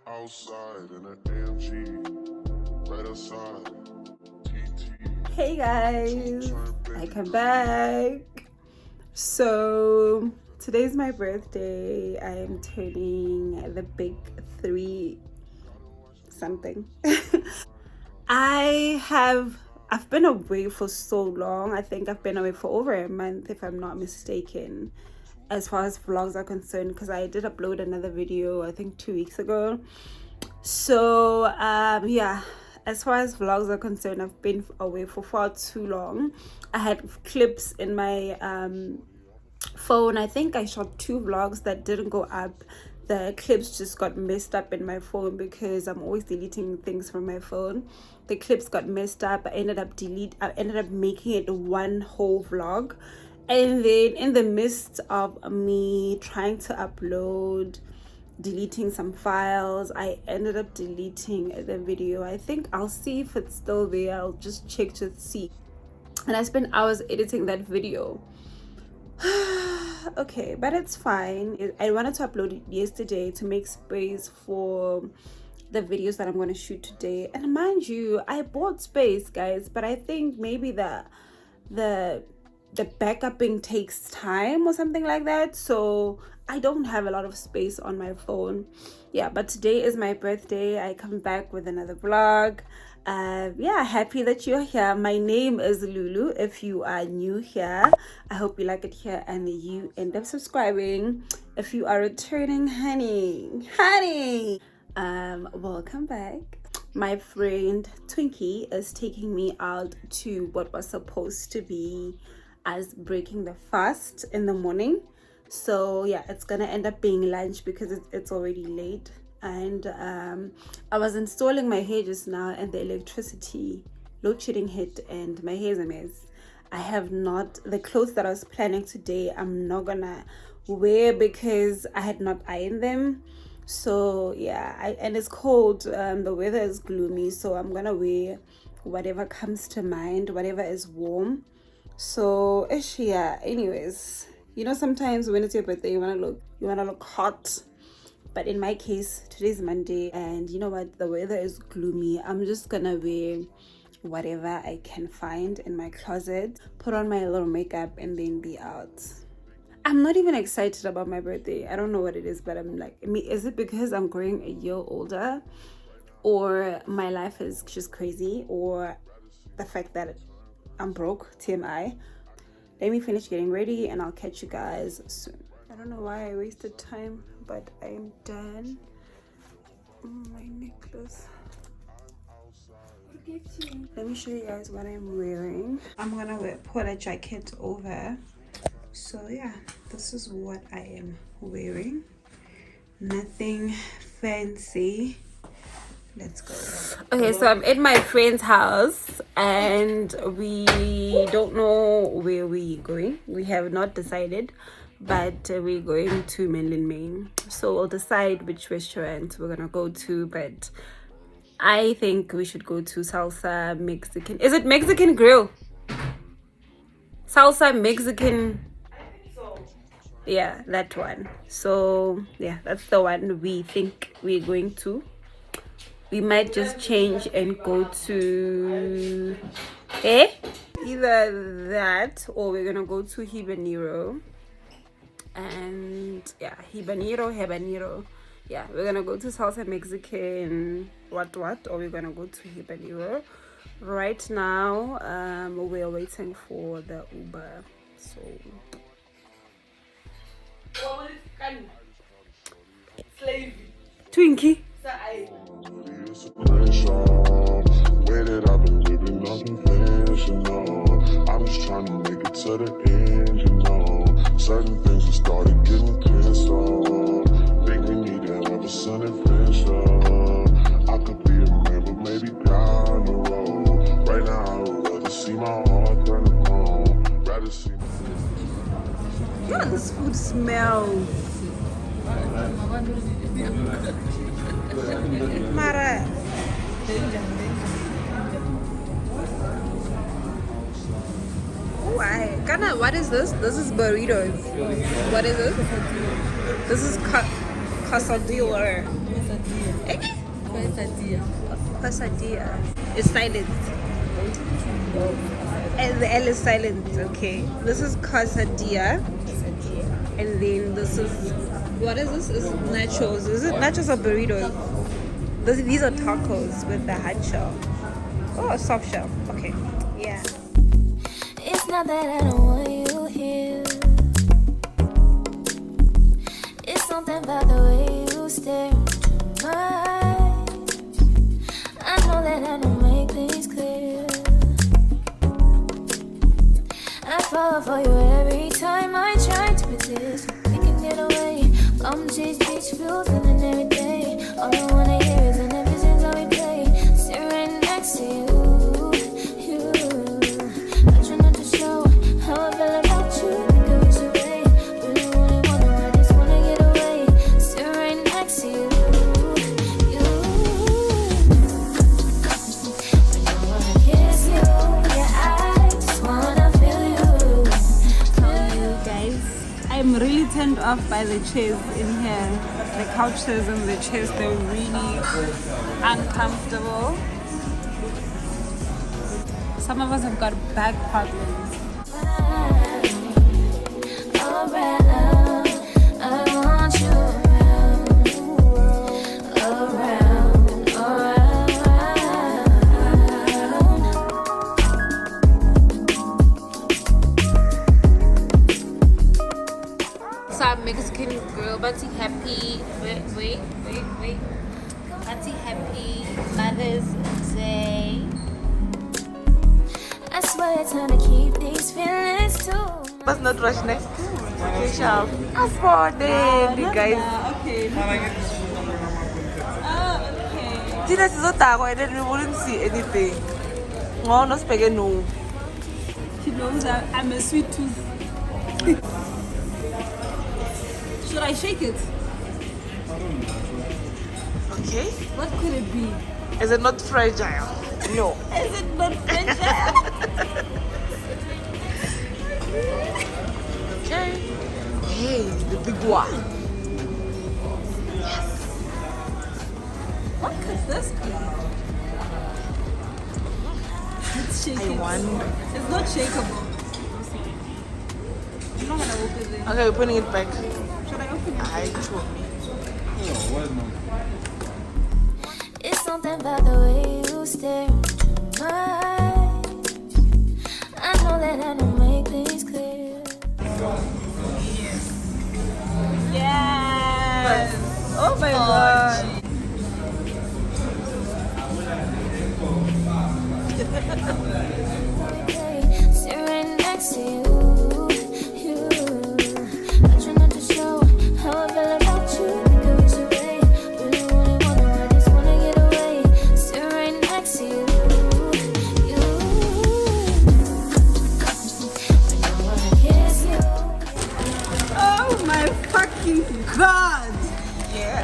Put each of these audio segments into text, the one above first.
Outside in an AMG, right outside. TT. Hey guys, I come back. So today's my birthday. I am turning the big 3 something. I've been away for so long. I think I've been away for over a month if I'm not mistaken, as far as vlogs are concerned, because I did upload another video I think 2 weeks ago. So yeah, as far as vlogs are concerned, I've been away for far too long. I had clips in my phone. I think I shot 2 vlogs that didn't go up. The clips just got messed up in my phone because I'm always deleting things from my phone. The clips got messed up. I ended up making it one whole vlog, and then in the midst of me trying to upload, deleting some files, I ended up deleting the video. I think I'll see if it's still there. I'll just check to see. And I spent hours editing that video. Okay, but it's fine. I wanted to upload it yesterday to make space for the videos that I'm going to shoot today. And mind you, I bought space, guys, but I think maybe the backupping takes time or something like that, so I don't have a lot of space on my phone. Yeah, but today is my birthday. I come back with another vlog. Yeah, happy that you're here. My name is Lulu. If you are new here, I hope you like it here and you end up subscribing. If you are returning, honey, welcome back. My friend Twinkie is taking me out to what was supposed to be as breaking the fast in the morning. So yeah, it's gonna end up being lunch because it's already late. And I was installing my hair just now, and the electricity load shedding hit, and my hair is a mess. I have not, the clothes that I was planning today, I'm not gonna wear because I had not ironed them. So yeah, and it's cold. The weather is gloomy, so I'm gonna wear whatever comes to mind, whatever is warm. So yeah, anyways, you know, sometimes when it's your birthday you wanna look hot, but in my case today's Monday, and you know what, the weather is gloomy. I'm just gonna wear whatever I can find in my closet, put on my little makeup, and then be out. I'm not even excited about my birthday. I don't know what it is, but I'm like, is it because I'm growing a year older, or my life is just crazy, or the fact that I'm broke, TMI. Let me finish getting ready and I'll catch you guys soon. I don't know why I wasted time, but I'm done. My necklace. Let me show you guys what I'm wearing. I'm gonna put a jacket over. So yeah, this is what I am wearing. Nothing fancy. Let's go. Okay, so I'm at my friend's house and we don't know where we're going. We have not decided, but we're going to Mainland Main. So we'll decide which restaurant we're gonna go to, but I think we should go to Salsa Mexican. Is it Mexican Grill? Salsa Mexican. Yeah, that one. So yeah, that's the one we think we're going to. We might just change and go to either that, or we're gonna go to Habanero. And yeah, Habanero. Yeah, we're gonna go to Salsa Mexican what, or we're gonna go to Habanero. Right now, we're waiting for the Uber. So Twinkie. Way that I've been living unconventional. I'm just trying to make it to the end, you know. Certain things have started getting pissed off. Think we need to have a sun adventure. I could be a man, but maybe down the road. Right now I would rather see my heart turn to chrome. Rather see my... Yeah, this food smells. Mara. Why? Kana, what is this? This is burritos. What is this? This is quesadilla. Hey, Quesadilla is silent. And the L is silent. Okay. This is quesadilla. And then this is, what is this? Is nachos. Is it nachos or burritos? These are tacos with the hard shell. Oh, a soft shell. Okay. Yeah. It's not that I don't want you here. It's something about the way you stare into my eyes. I know that I don't make things clear. I fall for you every time I try to resist. We can get away. Come chase beach views and then every day. All I wanna hear is an visions I replay. Sit right next to you. I try not to show how I feel about you. Think of it away. Really wanna, I just wanna get away. Sit right next to you. I wanna kiss you. Yeah, I just wanna feel you. Guys, I'm really turned off by the chairs in here. The couches and the chairs, they're really uncomfortable. Some of us have got back problems. So I'm Mexican girl, Bunty happy. Wait. Bunty happy Mother's Day. I swear it's time to keep these feelings too. Must not rush next. Okay, sharp. Afforded, guys. Okay. Okay. Tina is so tired and we wouldn't see anything. No, no spaghetti, no. She knows that I'm a sweet tooth. Should I shake it? Okay. What could it be? Is it not fragile? No. Is it not fragile? Okay. Hey, the big one. What could this be? Let's shake I it. wonder. It's not shakeable. I'm not gonna open it. Okay, we're putting it back. Should I open it? I told me. It's something about the way you stare into my eyes. I know that I don't make things clear. Yes. Oh my god. Sit right next to you. I try not to show how I feel about you. Think of it away. Really wanna, I just wanna get away. Sit right next to you. I wanna kiss you. Oh my fucking god. Yeah.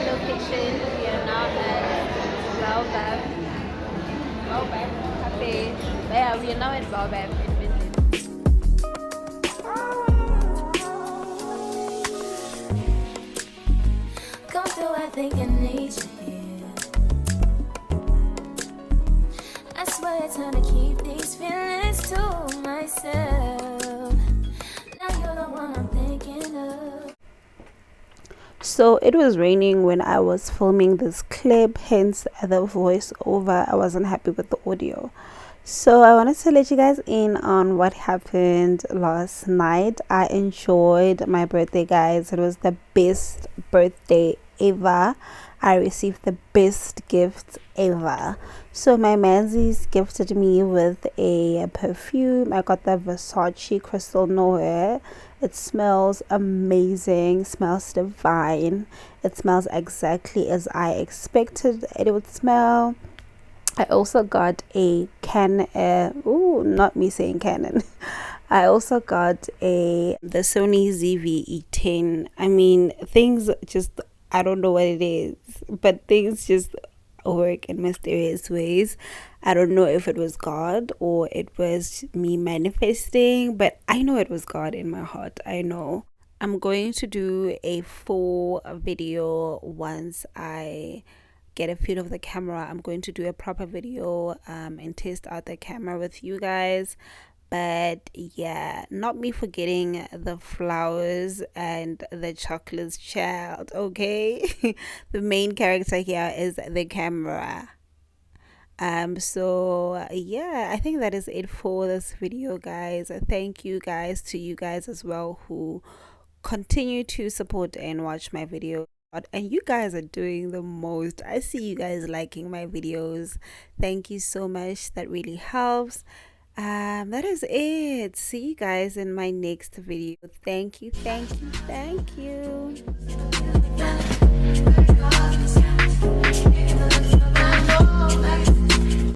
Location, we are now at Baobab Cafe. Yeah, we are now at Baobab in Finland. Come through, I think I need you here. I swear it's time to keep these feelings to myself. Now you're the one I'm thinking of. So it was raining when I was filming this clip, hence the voiceover. I wasn't happy with the audio. So I wanted to let you guys in on what happened last night. I enjoyed my birthday, guys. It was the best birthday ever. I received the best gift ever. So my manzies gifted me with a perfume. I got the Versace Crystal Noir. It smells amazing, smells divine. It smells exactly as I expected it would smell. I also got a Canon, not me saying Canon. I also got the Sony ZV E10. I mean, things just, I don't know what it is, but things just work in mysterious ways. I don't know if it was God or it was me manifesting, but I know it was God in my heart. I know. I'm going to do a full video once I get a feel of the camera. I'm going to do a proper video and test out the camera with you guys. But yeah, not me forgetting the flowers and the chocolates, child. Okay. The main character here is the camera. So yeah, I think that is it for this video, guys. Thank you guys to you guys as well who continue to support and watch my videos. And you guys are doing the most. I see you guys liking my videos. Thank you so much. That really helps. That is it. See you guys in my next video. Thank you, thank you, thank you.